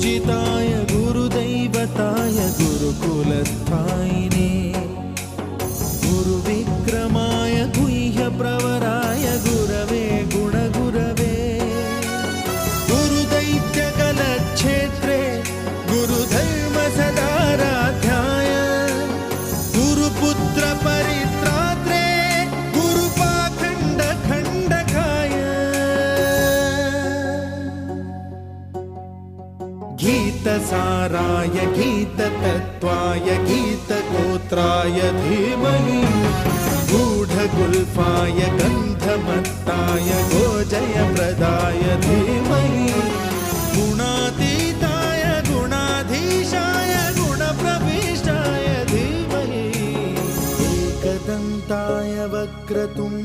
पूजिताय गुरुदैवताय गुरुकुलस्थायिने गुरुविक्रमाय गुह्यप्रवराय गुरवे गुणगुरवे गुरुदैत्यकलक्षेत्रे गुरुधर्मसदाराध्याय गुरुपुत्रपरित्रात्रे गुरुपाखण्डखण्डकाय गीतसाराय गीततत्त्वाय गीतगोत्राय धीमहि गूढगुल्फाय गन्धमत्ताय गोजयप्रदाय धीमहि गुणातीताय गुणाधीशाय गुणप्रविष्टाय धीमहि एकदन्ताय वक्रतुण्ड